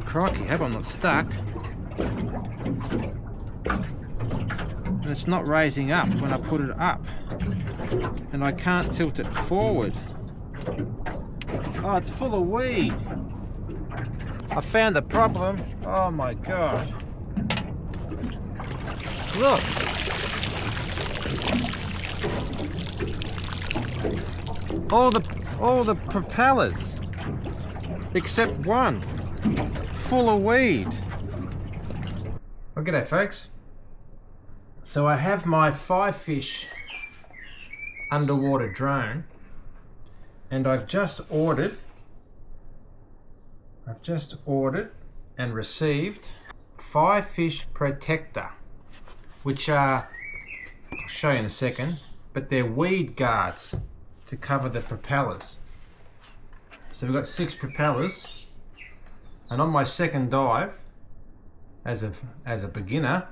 Crikey, hope I'm not stuck. And it's not raising up when I put it up. And I can't tilt it forward. Oh, it's full of weed. I found the problem. Oh my god. Look. All the propellers, except one, full of weed. Well, g'day folks. So I have my FIFISH underwater drone, and I've just ordered and received FIFISH Protector, which are, I'll show you in a second, but they're weed guards to cover the propellers. So we've got 6 propellers, and on my second dive, as a beginner,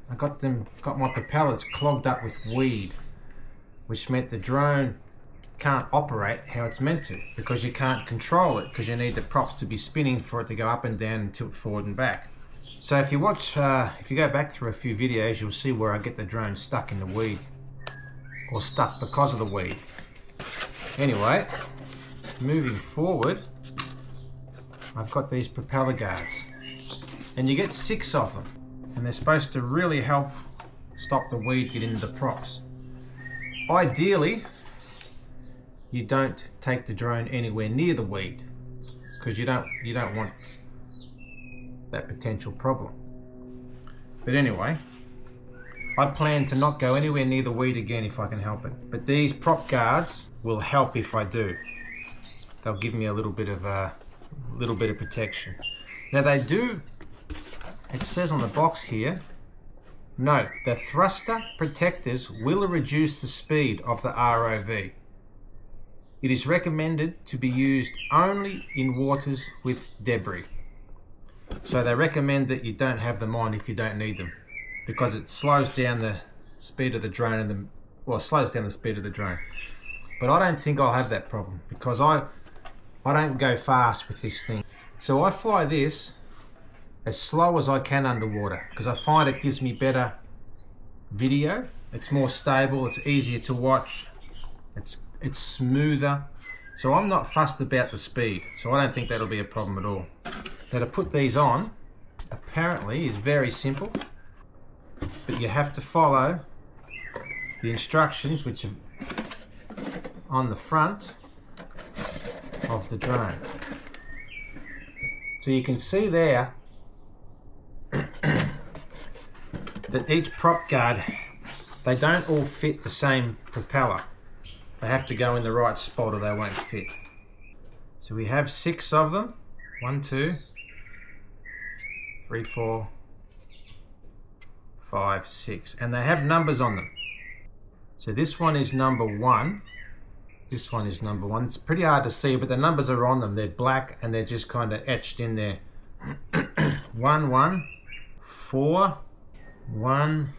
I got my propellers clogged up with weed, which meant the drone can't operate how it's meant to, because you can't control it, because you need the props to be spinning for it to go up and down and tilt forward and back. So if you watch, if you go back through a few videos, you'll see where I get the drone stuck in the weed, or stuck because of the weed. Anyway, moving forward, I've got these propeller guards, and you get 6 of them, and they're supposed to really help stop the weed get into the props. Ideally, you don't take the drone anywhere near the weed, because you don't want that potential problem. But anyway, I plan to not go anywhere near the weed again if I can help it. But these prop guards will help if I do. They'll give me a little bit of protection. Now they do. It says on the box here, note, the thruster protectors will reduce the speed of the ROV. It is recommended to be used only in waters with debris. So they recommend that you don't have them on if you don't need them, because it slows down the speed of the drone slows down the speed of the drone. But I don't think I'll have that problem, because I don't go fast with this thing. So I fly this as slow as I can underwater, because I find it gives me better video. It's more stable, it's easier to watch, it's smoother. So I'm not fussed about the speed, so I don't think that'll be a problem at all. Now to put these on, apparently is very simple, but you have to follow the instructions which are on the front of the drone. So you can see there that each prop guard, they don't all fit the same propeller. They have to go in the right spot or they won't fit. So we have 6 of them. 1, 2, 3, 4, 5, 6. And they have numbers on them. So this one is number 1. This one is number 1. It's pretty hard to see, but the numbers are on them. They're black and they're just kind of etched in there. 1, 1, 4, 1,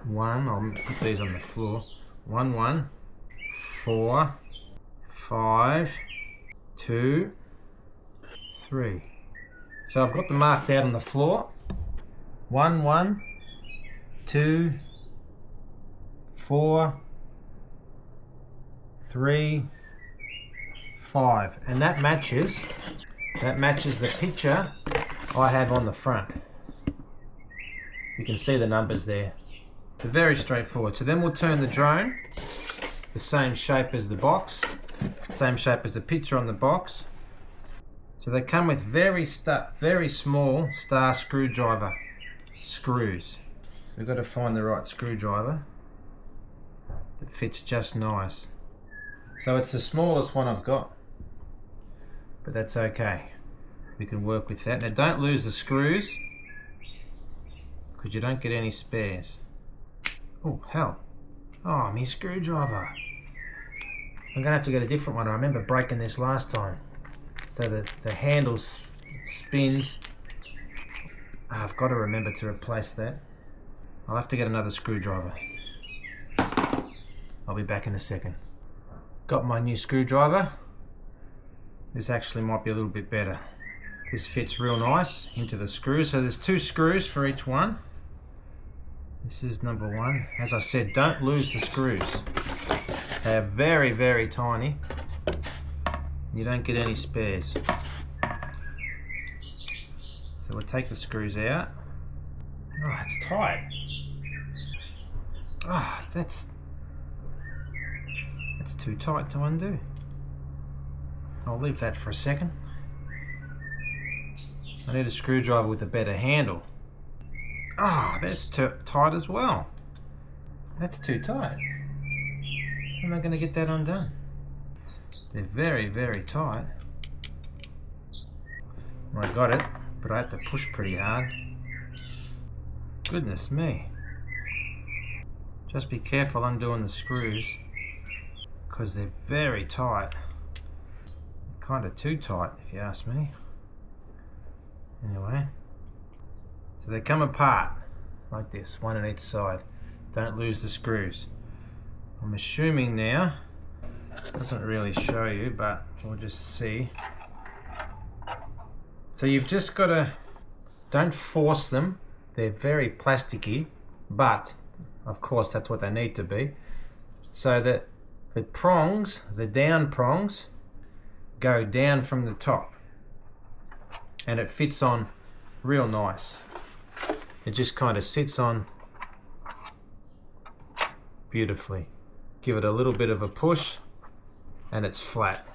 1. I'll put these on the floor. 1, 1, 4, 5, 2, 3. So I've got them marked out on the floor. 1, 1, 2, 4, 3, 5, and that matches the picture I have on the front. You can see the numbers there. It's very straightforward. So then we'll turn the drone the same shape as the box, same shape as the picture on the box. So they come with very small star screwdriver screws. So we've got to find the right screwdriver that fits just nice. So it's the smallest one I've got, but that's okay. We can work with that. Now don't lose the screws, because you don't get any spares. Oh hell. Oh, my screwdriver. I'm going to have to get a different one. I remember breaking this last time. So the handle spins. I've got to remember to replace that. I'll have to get another screwdriver. I'll be back in a second. Got my new screwdriver. This actually might be a little bit better. This fits real nice into the screws. So there's 2 screws for each one. This is number 1. As I said, don't lose the screws. They're very, very tiny. You don't get any spares. So we'll take the screws out. Oh, it's tight. Oh, that's too tight to undo. I'll leave that for a second. I need a screwdriver with a better handle. Ah, that's tight as well. That's too tight. How am I going to get that undone? They're very, very tight. Well, I got it, but I had to push pretty hard. Goodness me. Just be careful undoing the screws because they're very tight. Kind of too tight if you ask me. Anyway, so they come apart like this, one on each side. Don't lose the screws. I'm assuming now, doesn't really show you, but we'll just see. So you've just got to, don't force them. They're very plasticky, but of course that's what they need to be. So that the prongs, the down prongs, go down from the top. And it fits on real nice. It just kind of sits on beautifully. Give it a little bit of a push and it's flat.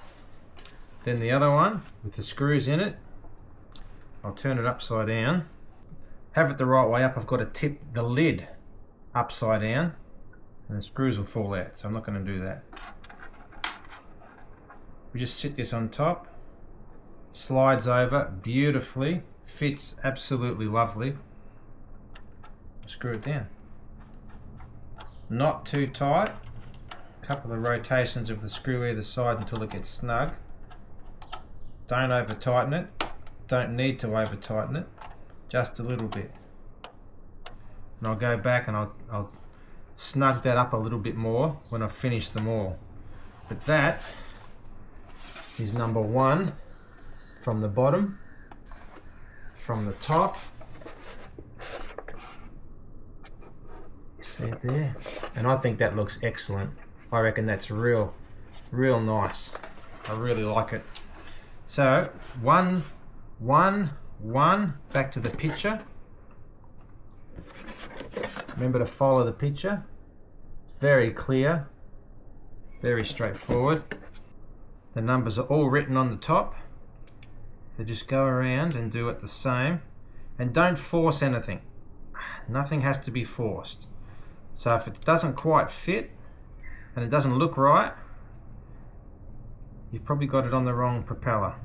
Then the other one with the screws in it, I'll turn it upside down. Have it the right way up. I've got to tip the lid upside down and the screws will fall out, so I'm not going to do that. We just sit this on top. Slides over beautifully, fits absolutely lovely. Screw it down. Not too tight. A couple of rotations of the screw either side until it gets snug. Don't over tighten it. Don't need to over tighten it. Just a little bit. And I'll go back and I'll snug that up a little bit more when I finish them all. But that is number 1. From the bottom, from the top, see it there? And I think that looks excellent. I reckon that's real nice. I really like it. So, one, back to the picture. Remember to follow the picture. It's very clear, very straightforward. The numbers are all written on the top. So just go around and do it the same, and don't force anything. Nothing has to be forced. So if it doesn't quite fit and it doesn't look right, you've probably got it on the wrong propeller.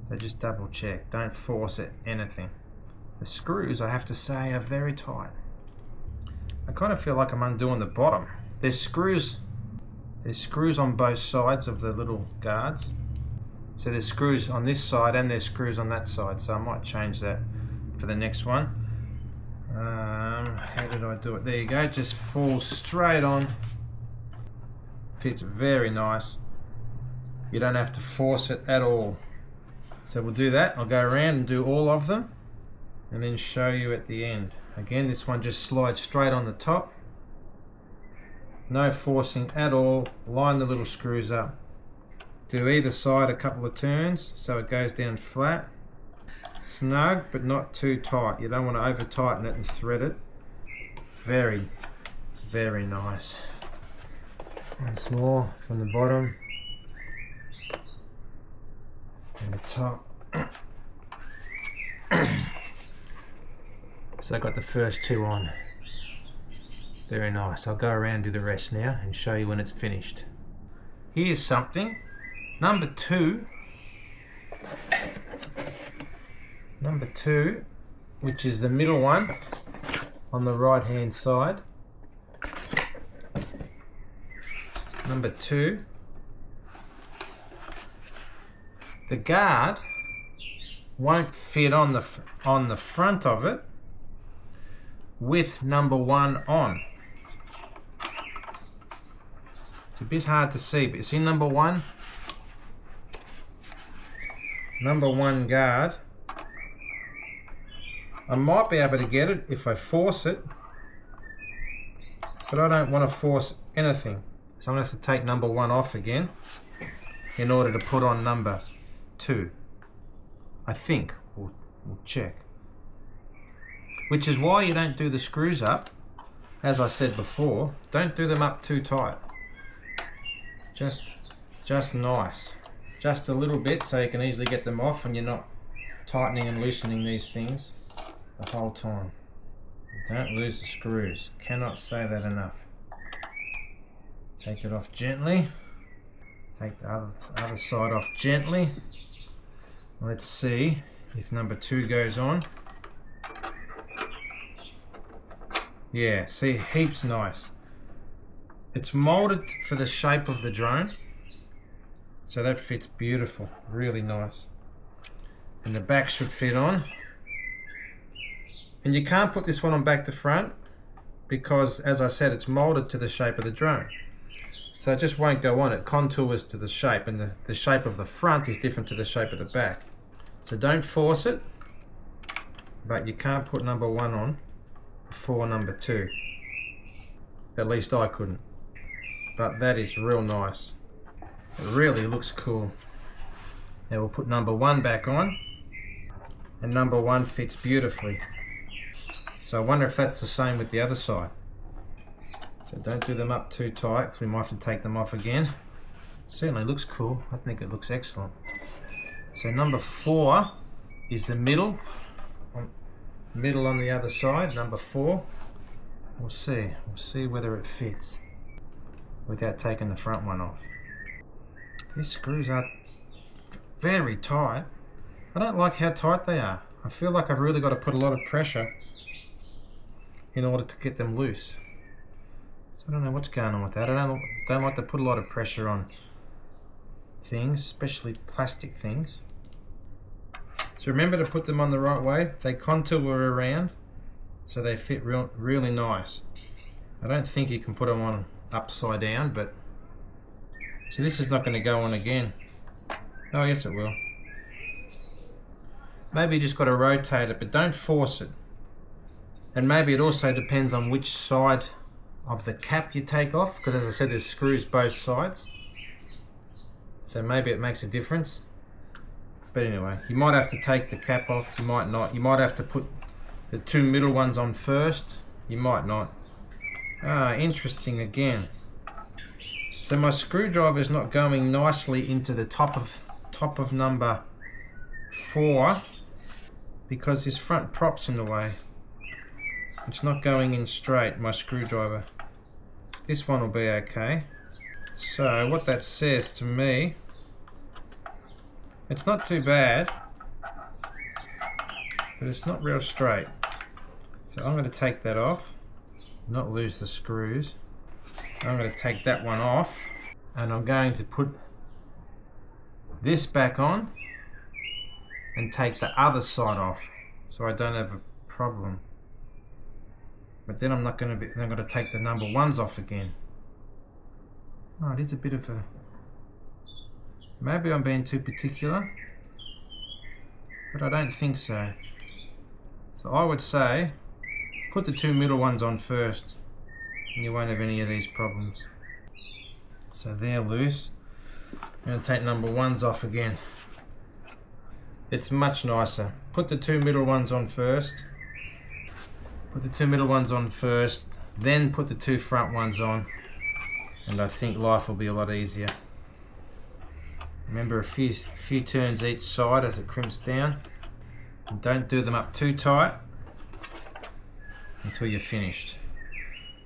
So just double check. Don't force it, anything. The screws, I have to say, are very tight. I kind of feel like I'm undoing the bottom. There's screws on both sides of the little guards. So there's screws on this side and there's screws on that side, so I might change that for the next one. How did I do it? There you go, it just falls straight on. Fits very nice. You don't have to force it at all. So we'll do that. I'll go around and do all of them and then show you at the end. Again, this one just slides straight on the top. No forcing at all. Line the little screws up. Do either side a couple of turns so it goes down flat. Snug but not too tight. You don't want to over tighten it and thread it. Very, very nice. Once more from the bottom and the top. So I got the first 2 on. Very nice. I'll go around and do the rest now and show you when it's finished. Here's something. Number 2, which is the middle one on the right hand side. Number 2, the guard won't fit on the front of it with number 1 on. It's a bit hard to see, but you see number 1? number 1 guard. I might be able to get it if I force it, but I don't want to force anything. So I'm going to have to take number 1 off again in order to put on number 2. I think. We'll check. Which is why you don't do the screws up. As I said before, don't do them up too tight. Just nice. Just a little bit so you can easily get them off and you're not tightening and loosening these things the whole time. Don't lose the screws. Cannot say that enough. Take it off gently. Take the other side off gently. Let's see if number 2 goes on. Yeah, see, heaps nice. It's molded for the shape of the drone, so that fits beautiful, really nice. And the back should fit on. And you can't put this one on back to front because, as I said, it's molded to the shape of the drone. So it just won't go on. It contours to the shape, and the shape of the front is different to the shape of the back. So don't force it, but you can't put number 1 on before number 2. At least I couldn't. But that is real nice. It really looks cool. Now we'll put number 1 back on, and number 1 fits beautifully. So I wonder if that's the same with the other side. So don't do them up too tight because we might have to take them off again. Certainly looks cool. I think it looks excellent. So number 4 is the middle on the other side. Number 4. We'll see whether it fits without taking the front one off. These screws are very tight. I don't like how tight they are. I feel like I've really got to put a lot of pressure in order to get them loose. So I don't know what's going on with that. I don't like to put a lot of pressure on things, especially plastic things. So remember to put them on the right way. They contour around so they fit really nice. I don't think you can put them on upside down, but see, this is not going to go on again. Oh yes, it will. Maybe you just got to rotate it, but don't force it. And maybe it also depends on which side of the cap you take off, because as I said, there's screws both sides. So maybe it makes a difference. But anyway, you might have to take the cap off, you might not. You might have to put the 2 middle ones on first, you might not. Ah, interesting again. So my screwdriver is not going nicely into the top of number 4 because this front prop's in the way. It's not going in straight, my screwdriver. This one will be okay. So what that says to me, it's not too bad, but it's not real straight. So I'm going to take that off, not lose the screws. I'm going to take that one off, and I'm going to put this back on and take the other side off so I don't have a problem. But then I'm going to take the number 1s off again. Oh, it is a bit of a... Maybe I'm being too particular, but I don't think so. So I would say, put the 2 middle ones on first, and you won't have any of these problems. So they're loose. I'm going to take number 1s off again. It's much nicer. Put the 2 middle ones on first. Put the 2 middle ones on first, then put the 2 front ones on, and I think life will be a lot easier. Remember, a few turns each side as it crimps down. And don't do them up too tight until you're finished.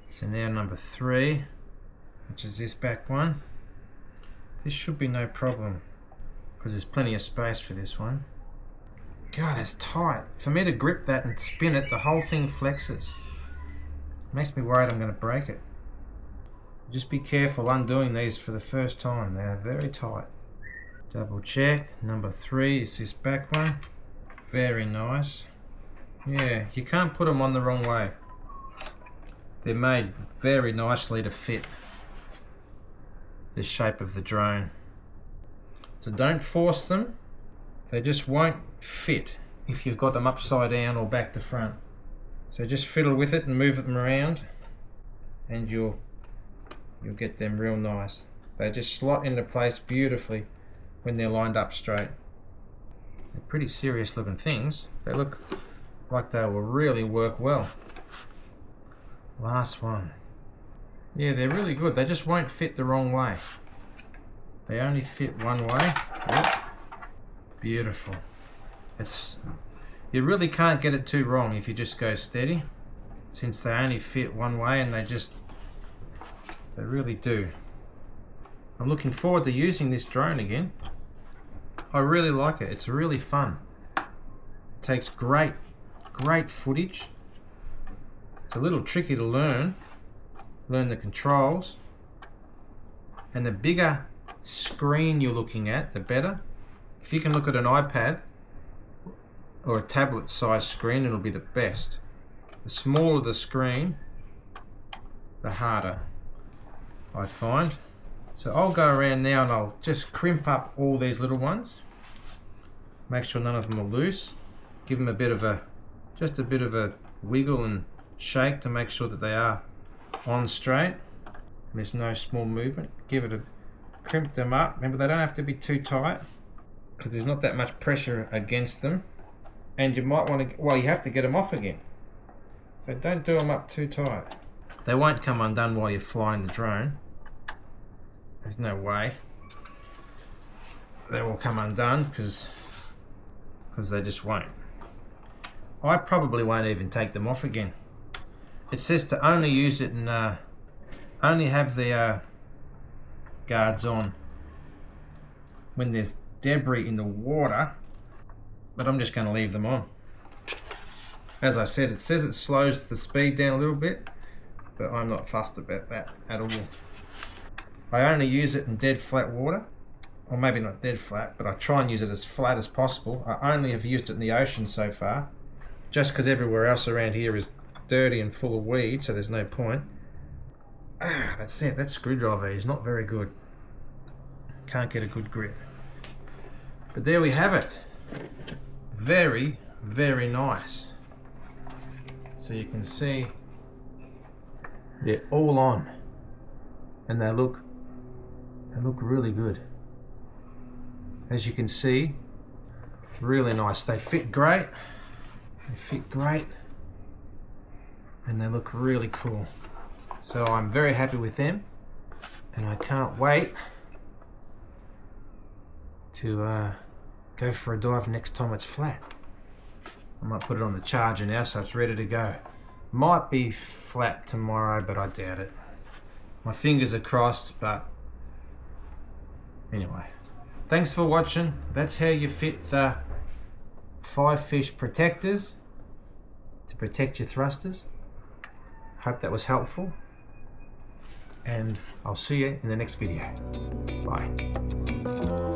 So now number 3, which is this back one. This should be no problem because there's plenty of space for this one. God, that's tight. For me to grip that and spin it, the whole thing flexes. Makes me worried I'm going to break it. Just be careful undoing these for the first time. They are very tight. Double check. Number 3 is this back one. Very nice. Yeah, you can't put them on the wrong way. They're made very nicely to fit the shape of the drone. So don't force them, They just won't fit if you've got them upside down or back to front. So just fiddle with it and move them around, and you'll get them real nice. They just slot into place beautifully when they're lined up straight. They're pretty serious looking things. They look like they will really work well. Last one. Yeah, they're really good. They just won't fit the wrong way. They only fit one way. Yep. Beautiful. You really can't get it too wrong if you just go steady, since they only fit one way, and they really do. I'm looking forward to using this drone again. I really like it. It's really fun. It takes great footage. It's a little tricky to learn the controls, and the bigger screen you're looking at, the better. If you can look at an iPad or a tablet size screen, it'll be the best. The smaller the screen, the harder, I find. So I'll go around now and I'll just crimp up all these little ones, make sure none of them are loose, give them just a bit of a wiggle and shake to make sure that they are on straight and there's no small movement. Crimp them up. Remember, they don't have to be too tight because there's not that much pressure against them, and you might want to, you have to get them off again, so don't do them up too tight. They won't come undone while you're flying the drone. There's no way they will come undone because they just won't. I probably won't even take them off again. It says to only use it and only have the guards on when there's debris in the water, but I'm just going to leave them on. As I said, it says it slows the speed down a little bit, but I'm not fussed about that at all. I only use it in dead flat water, or maybe not dead flat, but I try and use it as flat as possible. I only have used it in the ocean so far, just because everywhere else around here is dirty and full of weeds, so there's no point. That's it. That screwdriver is not very good. Can't get a good grip. But there we have it. Very, very nice. So you can see they're all on, and they look really good. As you can see, really nice. They fit great. And they look really cool. So I'm very happy with them, and I can't wait to go for a dive next time it's flat. I might put it on the charger now so it's ready to go. Might be flat tomorrow, but I doubt it. My fingers are crossed, but anyway. Thanks for watching. That's how you fit the 5-fish protectors to protect your thrusters. Hope that was helpful, and I'll see you in the next video. Bye.